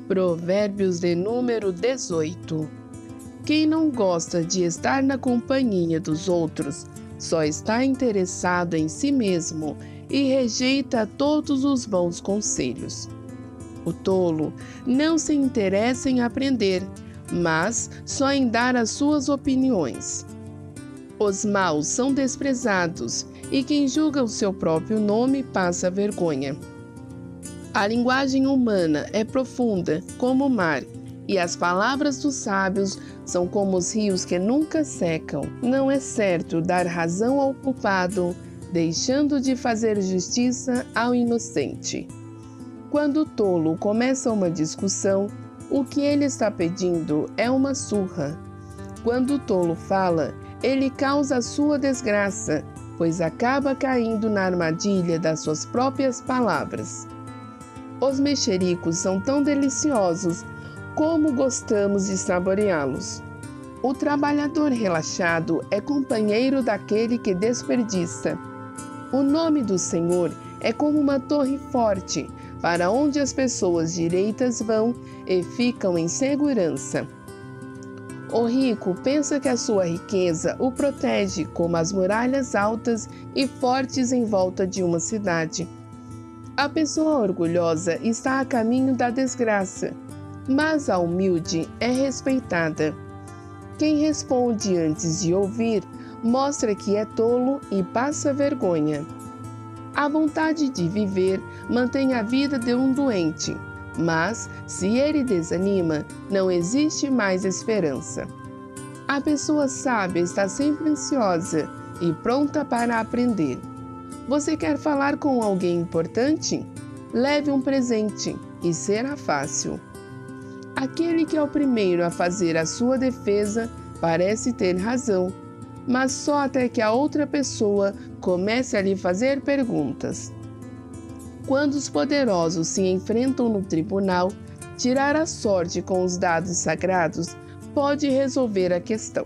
Provérbios de número 18. Quem não gosta de estar na companhia dos outros, só está interessado em si mesmo e rejeita todos os bons conselhos. O tolo não se interessa em aprender, mas só em dar as suas opiniões. Os maus são desprezados, e quem julga o seu próprio nome passa vergonha. A linguagem humana é profunda como o mar, e as palavras dos sábios são como os rios que nunca secam. Não é certo dar razão ao culpado, deixando de fazer justiça ao inocente. Quando o tolo começa uma discussão, o que ele está pedindo é uma surra. Quando o tolo fala, ele causa a sua desgraça, pois acaba caindo na armadilha das suas próprias palavras. Os mexericos são tão deliciosos como gostamos de saboreá-los. O trabalhador relaxado é companheiro daquele que desperdiça. O nome do Senhor é como uma torre forte, para onde as pessoas direitas vão e ficam em segurança. O rico pensa que a sua riqueza o protege como as muralhas altas e fortes em volta de uma cidade. A pessoa orgulhosa está a caminho da desgraça, mas a humilde é respeitada. Quem responde antes de ouvir mostra que é tolo e passa vergonha. A vontade de viver mantém a vida de um doente, mas se ele desanima, não existe mais esperança. A pessoa sábia está sempre ansiosa e pronta para aprender. Você quer falar com alguém importante? Leve um presente e será fácil. Aquele que é o primeiro a fazer a sua defesa parece ter razão, mas só até que a outra pessoa comece a lhe fazer perguntas. Quando os poderosos se enfrentam no tribunal, tirar a sorte com os dados sagrados pode resolver a questão.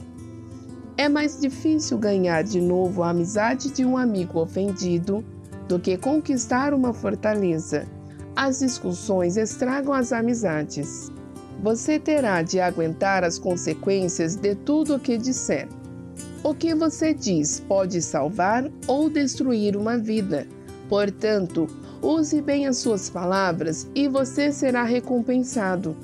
É mais difícil ganhar de novo a amizade de um amigo ofendido do que conquistar uma fortaleza. As discussões estragam as amizades. Você terá de aguentar as consequências de tudo o que disser. O que você diz pode salvar ou destruir uma vida. Portanto, use bem as suas palavras e você será recompensado.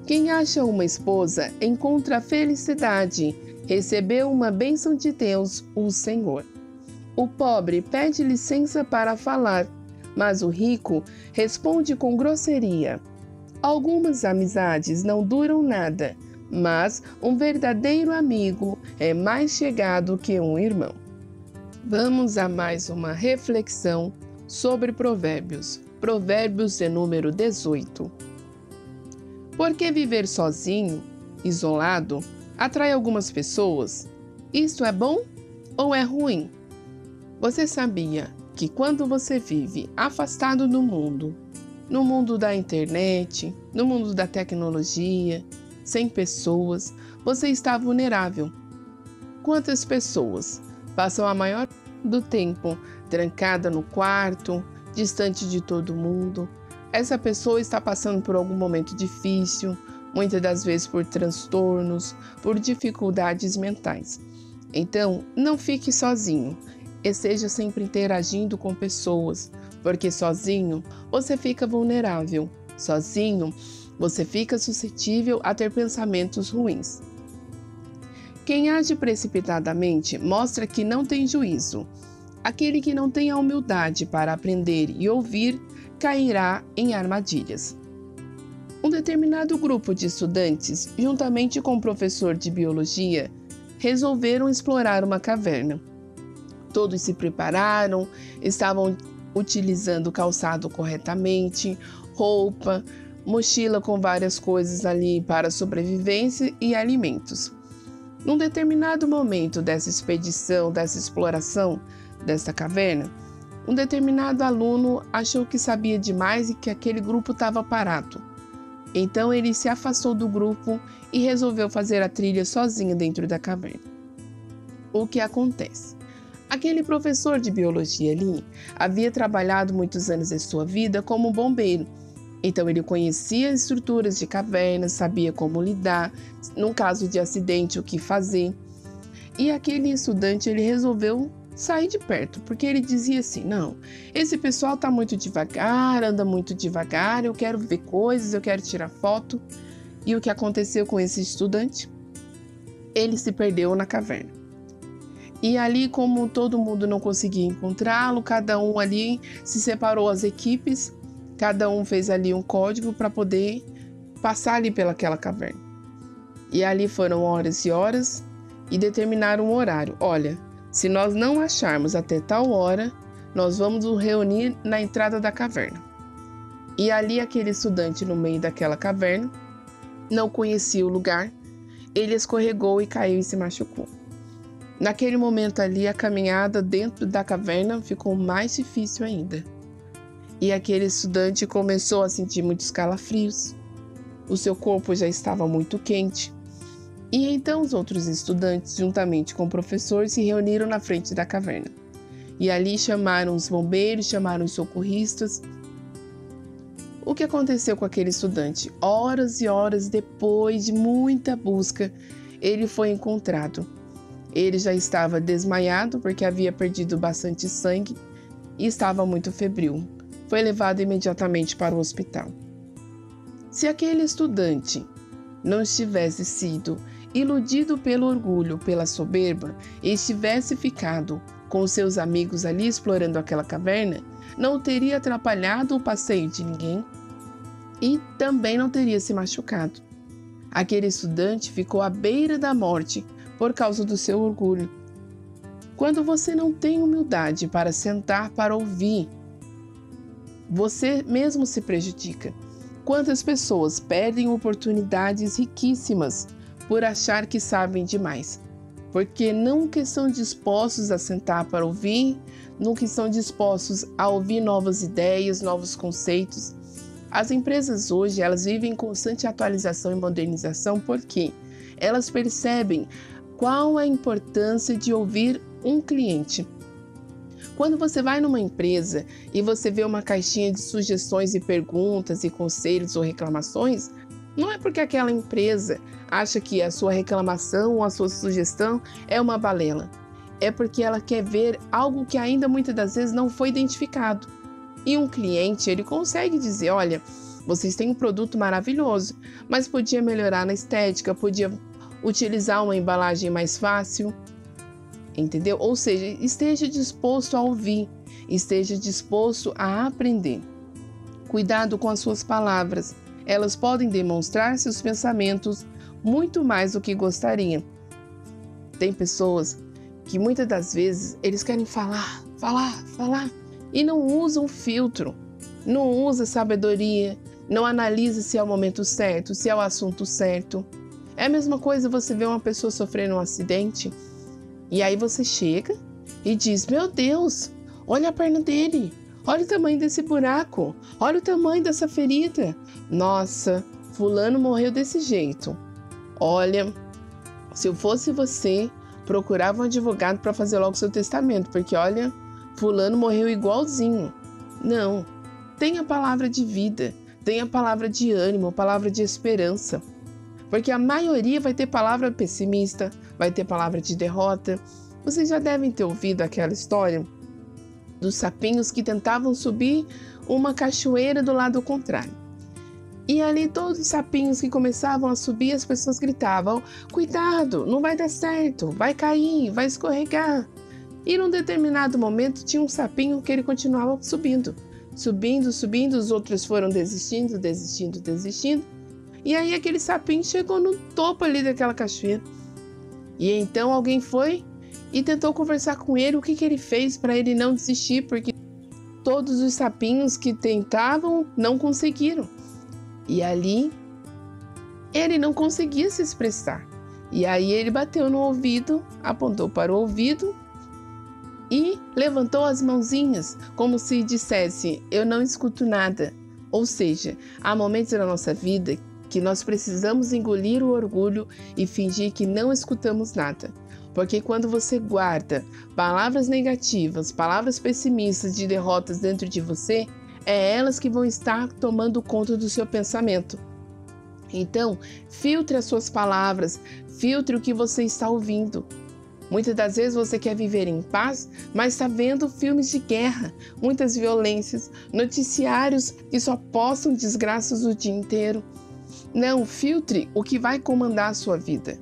Quem acha uma esposa encontra a felicidade, recebeu uma bênção de Deus, o Senhor. O pobre pede licença para falar, mas o rico responde com grosseria. Algumas amizades não duram nada, mas um verdadeiro amigo é mais chegado que um irmão. Vamos a mais uma reflexão sobre Provérbios. Provérbios de número 18. Por que viver sozinho, isolado, atrai algumas pessoas? Isto é bom ou é ruim? Você sabia que quando você vive afastado do mundo, no mundo da internet, no mundo da tecnologia, sem pessoas, você está vulnerável? Quantas pessoas passam a maior parte do tempo trancada no quarto, distante de todo mundo? Essa pessoa está passando por algum momento difícil, muitas das vezes por transtornos, por dificuldades mentais. Então, não fique sozinho, esteja sempre interagindo com pessoas, porque sozinho você fica vulnerável, sozinho você fica suscetível a ter pensamentos ruins. Quem age precipitadamente mostra que não tem juízo. Aquele que não tem a humildade para aprender e ouvir cairá em armadilhas. Um determinado grupo de estudantes, juntamente com um professor de biologia, resolveram explorar uma caverna. Todos se prepararam, estavam utilizando o calçado corretamente, roupa, mochila com várias coisas ali para sobrevivência e alimentos. Num determinado momento dessa expedição, dessa exploração desta caverna, um determinado aluno achou que sabia demais e que aquele grupo estava parado. Então ele se afastou do grupo e resolveu fazer a trilha sozinho dentro da caverna. O que acontece? Aquele professor de biologia ali havia trabalhado muitos anos de sua vida como bombeiro Então ele conhecia as estruturas de cavernas, sabia como lidar, num caso de acidente, o que fazer. E aquele estudante, ele resolveu sair de perto, porque ele dizia assim: não, esse pessoal tá muito devagar, anda muito devagar, eu quero ver coisas, eu quero tirar foto. E o que aconteceu com esse estudante? Ele se perdeu na caverna. E ali, como todo mundo não conseguia encontrá-lo, cada um ali se separou as equipes, cada um fez ali um código para poder passar ali pelaquela caverna. E ali foram horas e horas e determinaram um horário. Olha, se nós não acharmos até tal hora, nós vamos nos reunir na entrada da caverna. E ali aquele estudante no meio daquela caverna não conhecia o lugar, ele escorregou e caiu e se machucou. Naquele momento ali, a caminhada dentro da caverna ficou mais difícil ainda. E aquele estudante começou a sentir muitos calafrios. O seu corpo já estava muito quente. E então os outros estudantes, juntamente com o professor, se reuniram na frente da caverna. E ali chamaram os bombeiros, chamaram os socorristas. O que aconteceu com aquele estudante? Horas e horas depois de muita busca, ele foi encontrado. Ele já estava desmaiado porque havia perdido bastante sangue e estava muito febril. Foi levado imediatamente para o hospital. Se aquele estudante não estivesse sido iludido pelo orgulho, pela soberba, e estivesse ficado com seus amigos ali explorando aquela caverna, não teria atrapalhado o passeio de ninguém e também não teria se machucado. Aquele estudante ficou à beira da morte por causa do seu orgulho. Quando você não tem humildade para sentar para ouvir, você mesmo se prejudica. Quantas pessoas perdem oportunidades riquíssimas por achar que sabem demais? Porque nunca estão dispostos a sentar para ouvir, nunca estão dispostos a ouvir novas ideias, novos conceitos. As empresas hoje, elas vivem em constante atualização e modernização porque elas percebem qual a importância de ouvir um cliente. Quando você vai numa empresa e você vê uma caixinha de sugestões e perguntas e conselhos ou reclamações, não é porque aquela empresa acha que a sua reclamação ou a sua sugestão é uma balela. É porque ela quer ver algo que ainda muitas das vezes não foi identificado. E um cliente, ele consegue dizer: olha, vocês têm um produto maravilhoso, mas podia melhorar na estética, podia utilizar uma embalagem mais fácil, entendeu? Ou seja, esteja disposto a ouvir, esteja disposto a aprender. Cuidado com as suas palavras, elas podem demonstrar seus pensamentos muito mais do que gostariam. Tem pessoas que muitas das vezes eles querem falar e não usam filtro, não usa sabedoria, não analisa se é o momento certo, se é o assunto certo. É a mesma coisa você ver uma pessoa sofrendo um acidente e aí você chega e diz: meu Deus, olha a perna dele, olha o tamanho desse buraco, olha o tamanho dessa ferida. Nossa, fulano morreu desse jeito. Olha, se eu fosse você, procurava um advogado para fazer logo seu testamento, porque olha, fulano morreu igualzinho. Não, tenha palavra de vida, tenha palavra de ânimo, palavra de esperança. Porque a maioria vai ter palavra pessimista, vai ter palavra de derrota. Vocês já devem ter ouvido aquela história dos sapinhos que tentavam subir uma cachoeira do lado contrário. E ali todos os sapinhos que começavam a subir, as pessoas gritavam: cuidado, não vai dar certo, vai cair, vai escorregar. E num determinado momento tinha um sapinho que ele continuava subindo. Subindo, os outros foram desistindo. E aí aquele sapinho chegou no topo ali daquela cachoeira. E então alguém foi e tentou conversar com ele o que ele fez para ele não desistir, porque todos os sapinhos que tentavam não conseguiram. E ali ele não conseguia se expressar. E aí ele bateu no ouvido, apontou para o ouvido e levantou as mãozinhas, como se dissesse: eu não escuto nada. Ou seja, há momentos na nossa vida que nós precisamos engolir o orgulho e fingir que não escutamos nada. Porque quando você guarda palavras negativas, palavras pessimistas de derrotas dentro de você, é elas que vão estar tomando conta do seu pensamento. Então, filtre as suas palavras, filtre o que você está ouvindo. Muitas das vezes você quer viver em paz, mas está vendo filmes de guerra, muitas violências, noticiários que só postam desgraças o dia inteiro. Não, filtre o que vai comandar a sua vida.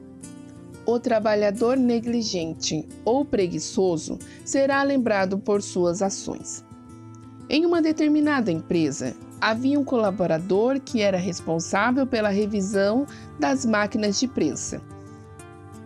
O trabalhador negligente ou preguiçoso será lembrado por suas ações. Em uma determinada empresa, havia um colaborador que era responsável pela revisão das máquinas de prensa.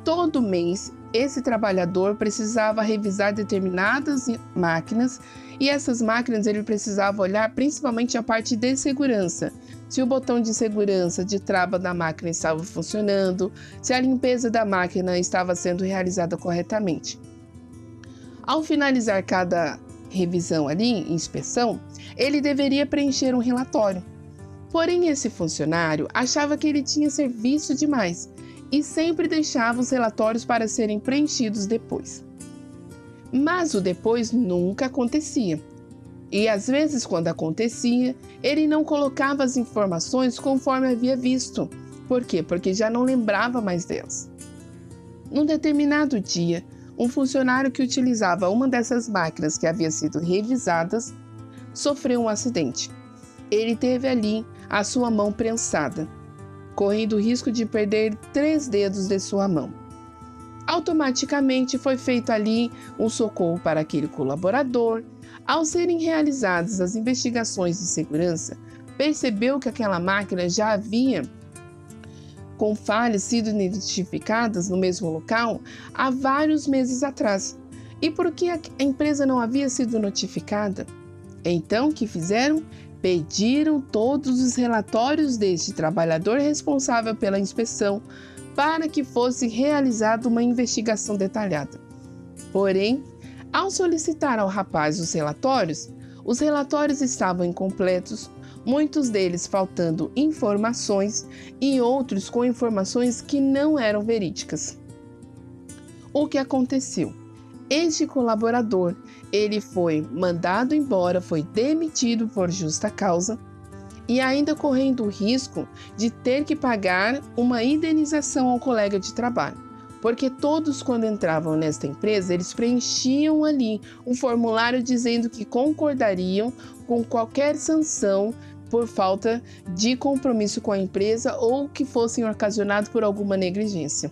Todo mês, esse trabalhador precisava revisar determinadas máquinas e essas máquinas ele precisava olhar principalmente a parte de segurança. Se o botão de segurança de trava da máquina estava funcionando, se a limpeza da máquina estava sendo realizada corretamente. Ao finalizar cada revisão ali, inspeção, ele deveria preencher um relatório. Porém, esse funcionário achava que ele tinha serviço demais e sempre deixava os relatórios para serem preenchidos depois. Mas o depois nunca acontecia. E às vezes, quando acontecia, ele não colocava as informações conforme havia visto. Por quê? Porque já não lembrava mais delas. Num determinado dia, um funcionário que utilizava uma dessas máquinas que havia sido revisadas sofreu um acidente. Ele teve ali a sua mão prensada, correndo o risco de perder 3 dedos de sua mão. Automaticamente foi feito ali um socorro para aquele colaborador. Ao serem realizadas as investigações de segurança, percebeu que aquela máquina já havia com falhas sido identificadas no mesmo local há vários meses atrás. E por que a empresa não havia sido notificada? Então, o que fizeram? Pediram todos os relatórios deste trabalhador responsável pela inspeção para que fosse realizada uma investigação detalhada. Porém, ao solicitar ao rapaz os relatórios estavam incompletos, muitos deles faltando informações e outros com informações que não eram verídicas. O que aconteceu? Este colaborador, ele foi mandado embora, foi demitido por justa causa e ainda correndo o risco de ter que pagar uma indenização ao colega de trabalho. Porque todos, quando entravam nesta empresa, eles preenchiam ali um formulário dizendo que concordariam com qualquer sanção por falta de compromisso com a empresa ou que fossem ocasionados por alguma negligência.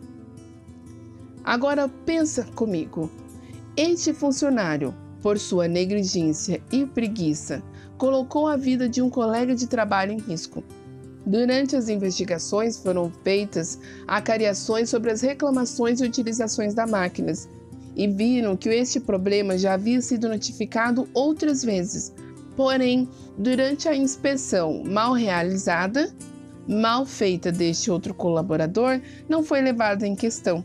Agora pensa comigo, este funcionário, por sua negligência e preguiça, colocou a vida de um colega de trabalho em risco. Durante as investigações foram feitas acariações sobre as reclamações e utilizações das máquinas e viram que este problema já havia sido notificado outras vezes. Porém, durante a inspeção mal realizada, mal feita deste outro colaborador, não foi levada em questão.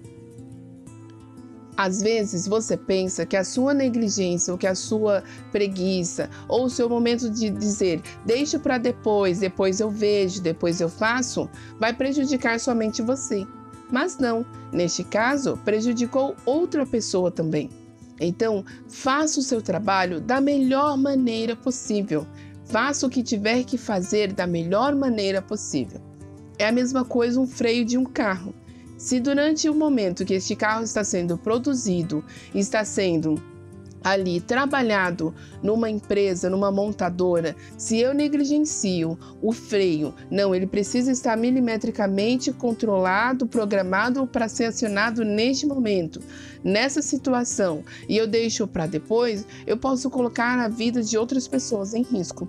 Às vezes você pensa que a sua negligência ou que a sua preguiça ou o seu momento de dizer deixo para depois eu vejo, depois eu faço, vai prejudicar somente você. Mas não, neste caso prejudicou outra pessoa também. Então, faça o seu trabalho da melhor maneira possível. Faça o que tiver que fazer da melhor maneira possível. É a mesma coisa um freio de um carro. Se durante o momento que este carro está sendo produzido, está sendo ali trabalhado numa empresa, numa montadora, se eu negligencio o freio, não, ele precisa estar milimetricamente controlado, programado para ser acionado neste momento, nessa situação, e eu deixo para depois, eu posso colocar a vida de outras pessoas em risco.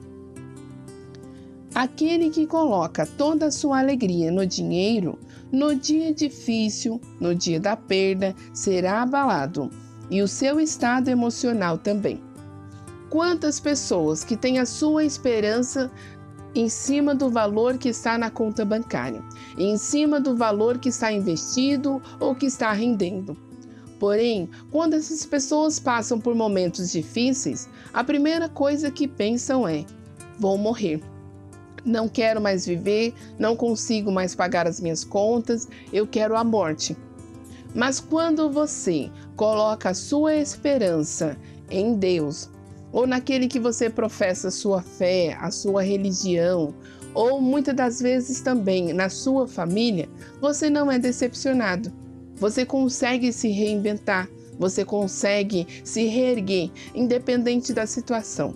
Aquele que coloca toda a sua alegria no dinheiro, no dia difícil, no dia da perda, será abalado, e o seu estado emocional também. Quantas pessoas que têm a sua esperança em cima do valor que está na conta bancária, em cima do valor que está investido ou que está rendendo. Porém, quando essas pessoas passam por momentos difíceis, a primeira coisa que pensam é: vou morrer. Não quero mais viver, não consigo mais pagar as minhas contas, eu quero a morte. Mas quando você coloca a sua esperança em Deus, ou naquele que você professa a sua fé, a sua religião, ou muitas das vezes também na sua família, você não é decepcionado. Você consegue se reinventar, você consegue se reerguer, independente da situação.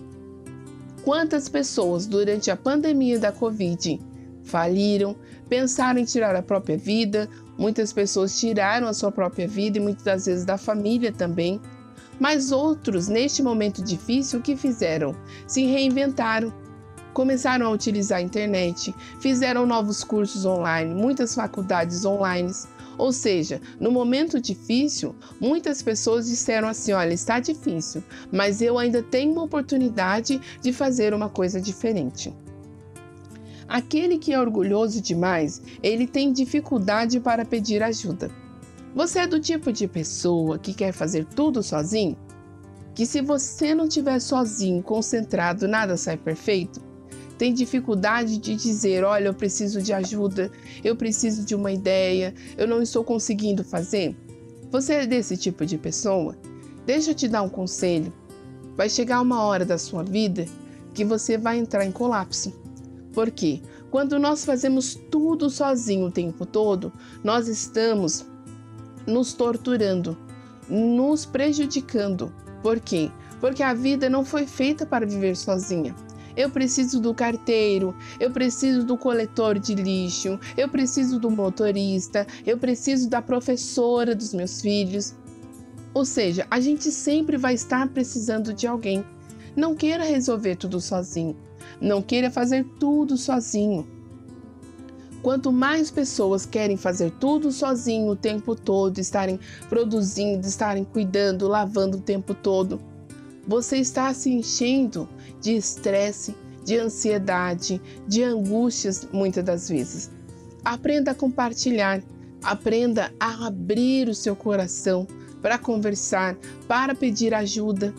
Quantas pessoas durante a pandemia da Covid faliram, pensaram em tirar a própria vida, muitas pessoas tiraram a sua própria vida e muitas das vezes da família também. Mas outros, neste momento difícil, o que fizeram? Se reinventaram, começaram a utilizar a internet, fizeram novos cursos online, muitas faculdades online. Ou seja, no momento difícil, muitas pessoas disseram assim: olha, está difícil, mas eu ainda tenho uma oportunidade de fazer uma coisa diferente. Aquele que é orgulhoso demais, ele tem dificuldade para pedir ajuda. Você é do tipo de pessoa que quer fazer tudo sozinho? Que se você não estiver sozinho, concentrado, nada sai perfeito? Tem dificuldade de dizer: olha, eu preciso de ajuda, eu preciso de uma ideia, eu não estou conseguindo fazer? Você é desse tipo de pessoa? Deixa eu te dar um conselho. Vai chegar uma hora da sua vida que você vai entrar em colapso. Por quê? Quando nós fazemos tudo sozinho o tempo todo, nós estamos nos torturando, nos prejudicando. Por quê? Porque a vida não foi feita para viver sozinha. Eu preciso do carteiro, eu preciso do coletor de lixo, eu preciso do motorista, eu preciso da professora dos meus filhos. Ou seja, a gente sempre vai estar precisando de alguém. Não queira resolver tudo sozinho. Não queira fazer tudo sozinho. Quanto mais pessoas querem fazer tudo sozinho o tempo todo, estarem produzindo, estarem cuidando, lavando o tempo todo, você está se enchendo de estresse, de ansiedade, de angústias muitas das vezes. Aprenda a compartilhar, aprenda a abrir o seu coração para conversar, para pedir ajuda.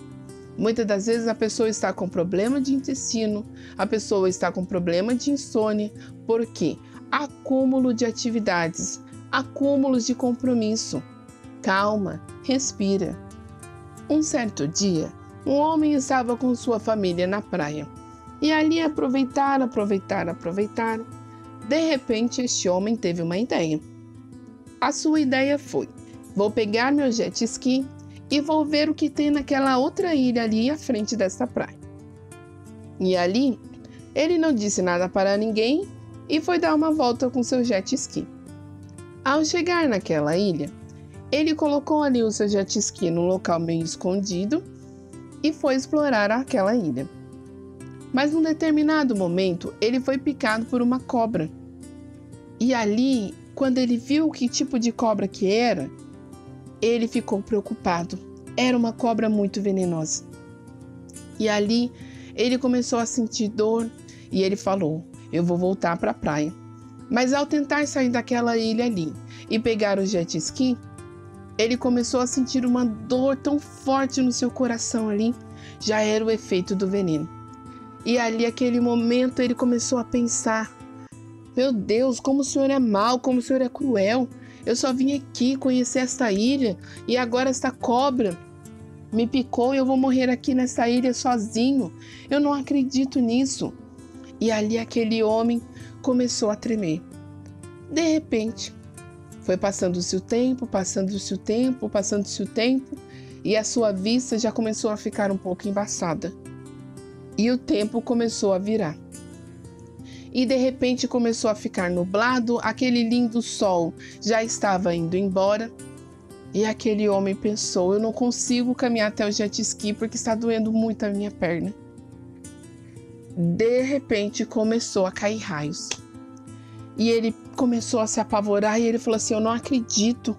Muitas das vezes a pessoa está com problema de intestino, a pessoa está com problema de insônia. Por quê? Acúmulo de atividades, acúmulos de compromisso. Calma, respira. Um certo dia, um homem estava com sua família na praia. E ali aproveitaram. De repente, este homem teve uma ideia. A sua ideia foi: vou pegar meu jet ski e vou ver o que tem naquela outra ilha ali à frente dessa praia. E ali, ele não disse nada para ninguém e foi dar uma volta com seu jet ski. Ao chegar naquela ilha, ele colocou ali o seu jet ski num local meio escondido e foi explorar aquela ilha. Mas num determinado momento, ele foi picado por uma cobra. E ali, quando ele viu que tipo de cobra que era, ele ficou preocupado. Era uma cobra muito venenosa. E ali, ele começou a sentir dor e ele falou: eu vou voltar para a praia. Mas ao tentar sair daquela ilha ali e pegar o jet ski, ele começou a sentir uma dor tão forte no seu coração ali. Já era o efeito do veneno. E ali, aquele momento, ele começou a pensar: meu Deus, como o Senhor é mau, como o Senhor é cruel. Eu só vim aqui conhecer esta ilha e agora esta cobra me picou e eu vou morrer aqui nessa ilha sozinho. Eu não acredito nisso. E ali aquele homem começou a tremer. De repente, foi passando-se o tempo, e a sua vista já começou a ficar um pouco embaçada. E o tempo começou a virar. E de repente começou a ficar nublado, aquele lindo sol já estava indo embora. E aquele homem pensou: eu não consigo caminhar até o jet ski porque está doendo muito a minha perna. De repente começou a cair raios. E ele começou a se apavorar e ele falou assim: eu não acredito.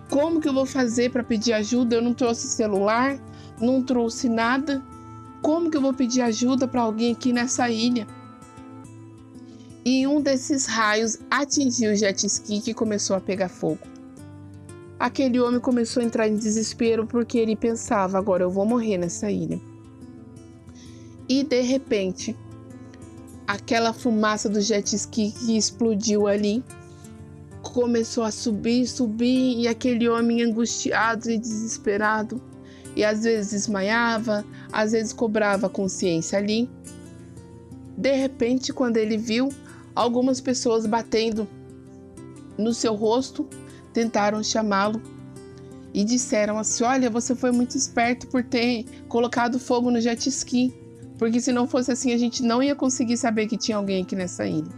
Como que eu vou fazer para pedir ajuda? Eu não trouxe celular, não trouxe nada. Como que eu vou pedir ajuda para alguém aqui nessa ilha? E um desses raios atingiu o jet ski, que começou a pegar fogo. Aquele homem começou a entrar em desespero porque ele pensava: agora eu vou morrer nessa ilha. E de repente, aquela fumaça do jet ski que explodiu ali começou a subir, e aquele homem angustiado e desesperado, e às vezes desmaiava, às vezes cobrava a consciência ali. De repente, quando ele viu algumas pessoas batendo no seu rosto, tentaram chamá-lo e disseram assim: olha, você foi muito esperto por ter colocado fogo no jet ski, porque se não fosse assim a gente não ia conseguir saber que tinha alguém aqui nessa ilha.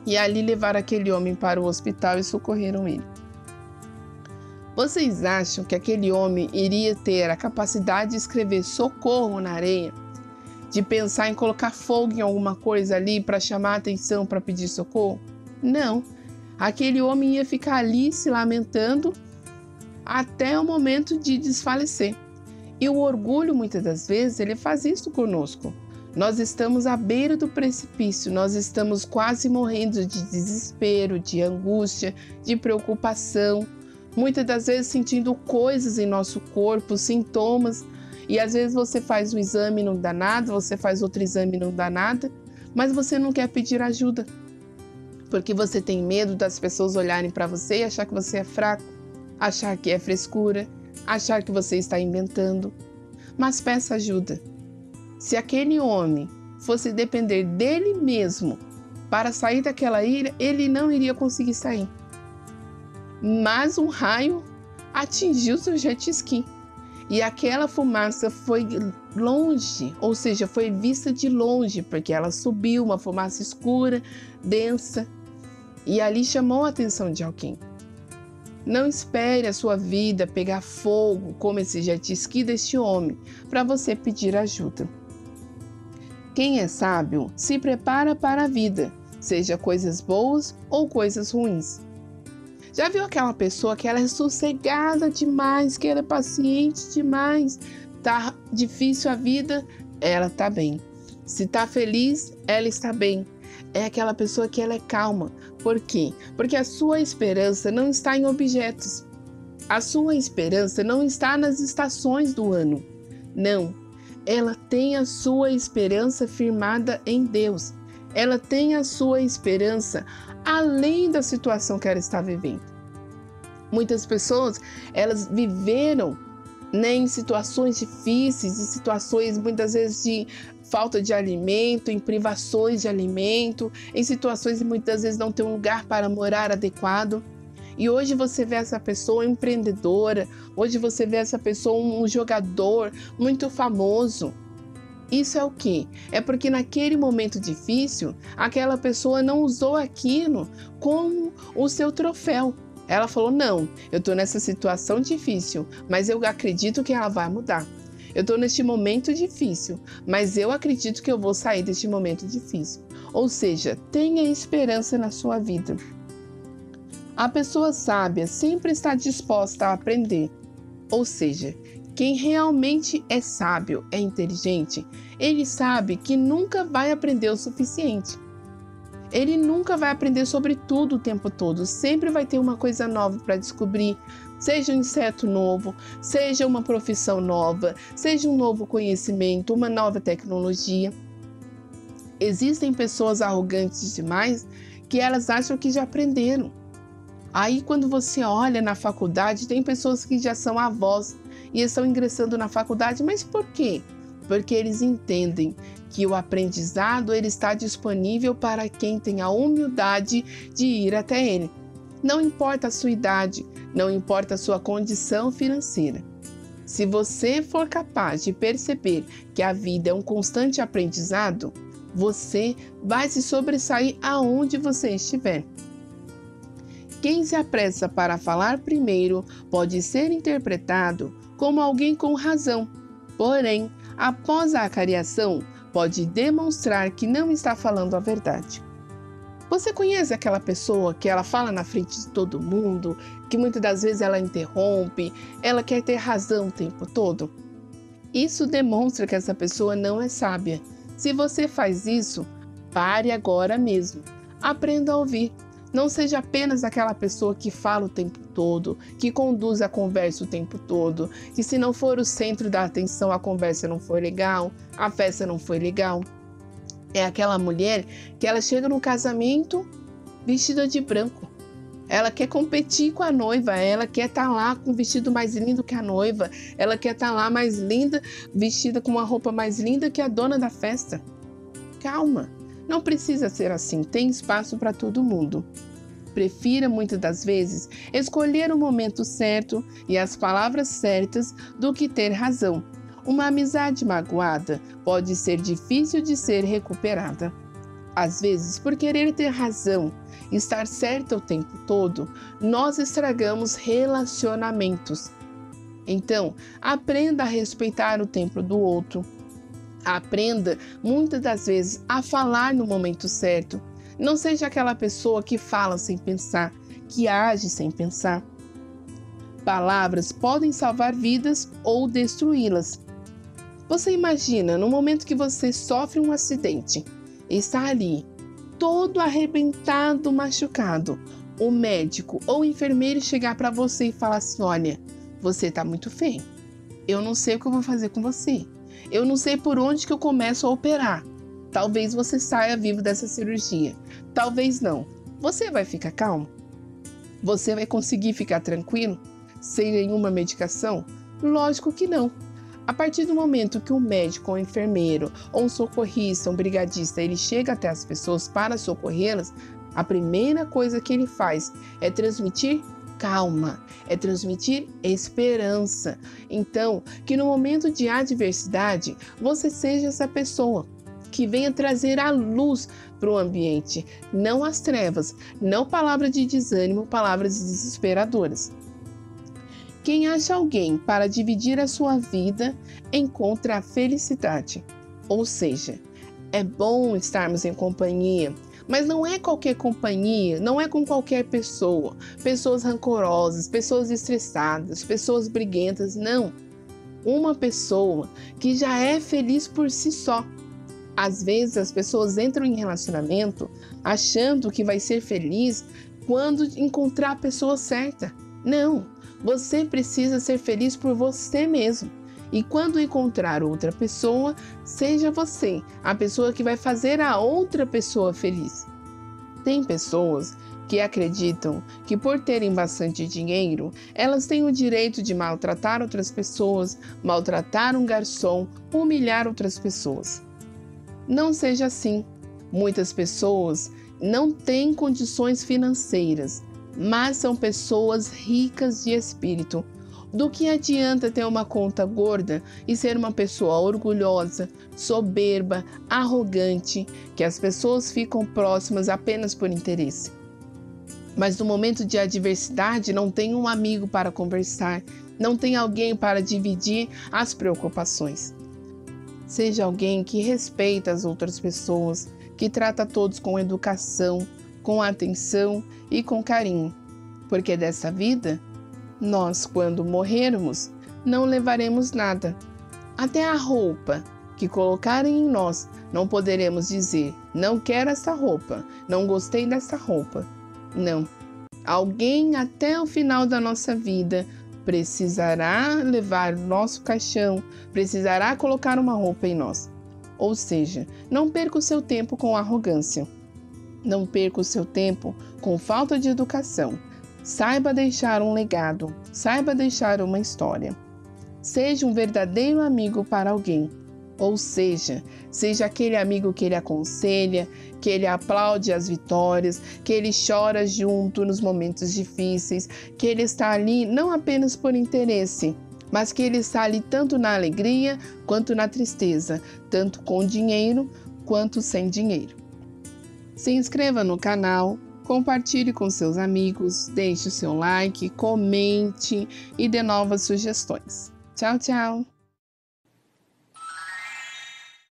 E ali levaram aquele homem para o hospital e socorreram ele. Vocês acham que aquele homem iria ter a capacidade de escrever socorro na areia? De pensar em colocar fogo em alguma coisa ali para chamar a atenção, para pedir socorro? Não. Aquele homem ia ficar ali se lamentando até o momento de desfalecer. E o orgulho, muitas das vezes, ele faz isso conosco. Nós estamos à beira do precipício, nós estamos quase morrendo de desespero, de angústia, de preocupação. Muitas das vezes sentindo coisas em nosso corpo, sintomas. E às vezes você faz um exame e não dá nada, você faz outro exame e não dá nada, mas você não quer pedir ajuda. Porque você tem medo das pessoas olharem para você e achar que você é fraco, achar que é frescura, achar que você está inventando. Mas peça ajuda. Se aquele homem fosse depender dele mesmo para sair daquela ilha, ele não iria conseguir sair. Mas um raio atingiu seu jet ski. E aquela fumaça foi longe, ou seja, foi vista de longe, porque ela subiu, uma fumaça escura, densa, e ali chamou a atenção de alguém. Não espere a sua vida pegar fogo como esse jet ski deste homem, para você pedir ajuda. Quem é sábio se prepara para a vida, seja coisas boas ou coisas ruins. Já viu aquela pessoa que ela é sossegada demais, que ela é paciente demais? Tá difícil a vida, ela tá bem. Se tá feliz, ela está bem. É aquela pessoa que ela é calma. Por quê? Porque a sua esperança não está em objetos. A sua esperança não está nas estações do ano. Não. Ela tem a sua esperança firmada em Deus. Ela tem a sua esperança além da situação que ela está vivendo. Muitas pessoas, elas viveram, em situações difíceis, em situações muitas vezes de falta de alimento, em privações de alimento, em situações que muitas vezes não tem um lugar para morar adequado. E hoje você vê essa pessoa empreendedora, hoje você vê essa pessoa um jogador muito famoso. Isso é o quê? É porque naquele momento difícil, aquela pessoa não usou aquilo como o seu troféu. Ela falou, não, eu estou nessa situação difícil, mas eu acredito que ela vai mudar. Eu estou neste momento difícil, mas eu acredito que eu vou sair deste momento difícil. Ou seja, tenha esperança na sua vida. A pessoa sábia sempre está disposta a aprender. Ou seja, quem realmente é sábio, é inteligente, ele sabe que nunca vai aprender o suficiente. Ele nunca vai aprender sobre tudo o tempo todo. Sempre vai ter uma coisa nova para descobrir. Seja um inseto novo, seja uma profissão nova, seja um novo conhecimento, uma nova tecnologia. Existem pessoas arrogantes demais que elas acham que já aprenderam. Aí quando você olha na faculdade, tem pessoas que já são avós e estão ingressando na faculdade, mas por quê? Porque eles entendem que o aprendizado ele está disponível para quem tem a humildade de ir até ele. Não importa a sua idade, não importa a sua condição financeira. Se você for capaz de perceber que a vida é um constante aprendizado, você vai se sobressair aonde você estiver. Quem se apressa para falar primeiro pode ser interpretado como alguém com razão, porém, após a acariação, pode demonstrar que não está falando a verdade. Você conhece aquela pessoa que ela fala na frente de todo mundo, que muitas das vezes ela interrompe, ela quer ter razão o tempo todo? Isso demonstra que essa pessoa não é sábia. Se você faz isso, pare agora mesmo. Aprenda a ouvir. Não seja apenas aquela pessoa que fala o tempo todo, que conduz a conversa o tempo todo, que se não for o centro da atenção, a conversa não foi legal, a festa não foi legal. É aquela mulher que ela chega no casamento vestida de branco. Ela quer competir com a noiva, ela quer estar lá com o vestido mais lindo que a noiva, ela quer estar lá mais linda, vestida com uma roupa mais linda que a dona da festa. Calma, não precisa ser assim, tem espaço para todo mundo. Prefira, muitas das vezes, escolher o momento certo e as palavras certas do que ter razão. Uma amizade magoada pode ser difícil de ser recuperada. Às vezes, por querer ter razão, estar certa o tempo todo, nós estragamos relacionamentos. Então, aprenda a respeitar o tempo do outro. Aprenda, muitas das vezes, a falar no momento certo. Não seja aquela pessoa que fala sem pensar, que age sem pensar. Palavras podem salvar vidas ou destruí-las. Você imagina, no momento que você sofre um acidente, está ali, todo arrebentado, machucado, o médico ou o enfermeiro chegar para você e falar assim: olha, você está muito feio, eu não sei o que eu vou fazer com você, eu não sei por onde que eu começo a operar, talvez você saia vivo dessa cirurgia, talvez não. Você vai ficar calmo? Você vai conseguir ficar tranquilo, sem nenhuma medicação? Lógico que não. A partir do momento que um médico, um enfermeiro, ou um socorrista, um brigadista, ele chega até as pessoas para socorrê-las, a primeira coisa que ele faz é transmitir calma, é transmitir esperança. Então, que no momento de adversidade, você seja essa pessoa que venha trazer a luz para o ambiente, não as trevas, não palavras de desânimo, palavras desesperadoras. Quem acha alguém para dividir a sua vida, encontra a felicidade. Ou seja, é bom estarmos em companhia, mas não é qualquer companhia, não é com qualquer pessoa. Pessoas rancorosas, pessoas estressadas, pessoas briguentas, não. Uma pessoa que já é feliz por si só. Às vezes as pessoas entram em relacionamento achando que vai ser feliz quando encontrar a pessoa certa. Não, você precisa ser feliz por você mesmo. E quando encontrar outra pessoa, seja você a pessoa que vai fazer a outra pessoa feliz. Tem pessoas que acreditam que por terem bastante dinheiro, elas têm o direito de maltratar outras pessoas, maltratar um garçom, humilhar outras pessoas. Não seja assim. Muitas pessoas não têm condições financeiras, mas são pessoas ricas de espírito. Do que adianta ter uma conta gorda e ser uma pessoa orgulhosa, soberba, arrogante, que as pessoas ficam próximas apenas por interesse? Mas no momento de adversidade não tem um amigo para conversar, não tem alguém para dividir as preocupações. Seja alguém que respeita as outras pessoas, que trata todos com educação, com atenção e com carinho, porque dessa vida, nós, quando morrermos, não levaremos nada. Até a roupa que colocarem em nós, não poderemos dizer: não quero essa roupa, não gostei dessa roupa. Não. Alguém até o final da nossa vida precisará levar nosso caixão, precisará colocar uma roupa em nós. Ou seja, não perca o seu tempo com arrogância. Não perca o seu tempo com falta de educação. Saiba deixar um legado, saiba deixar uma história. Seja um verdadeiro amigo para alguém. Ou seja aquele amigo que ele aconselha, que ele aplaude as vitórias, que ele chora junto nos momentos difíceis, que ele está ali não apenas por interesse, mas que ele está ali tanto na alegria quanto na tristeza, tanto com dinheiro quanto sem dinheiro. Se inscreva no canal, compartilhe com seus amigos, deixe o seu like, comente e dê novas sugestões. Tchau, tchau!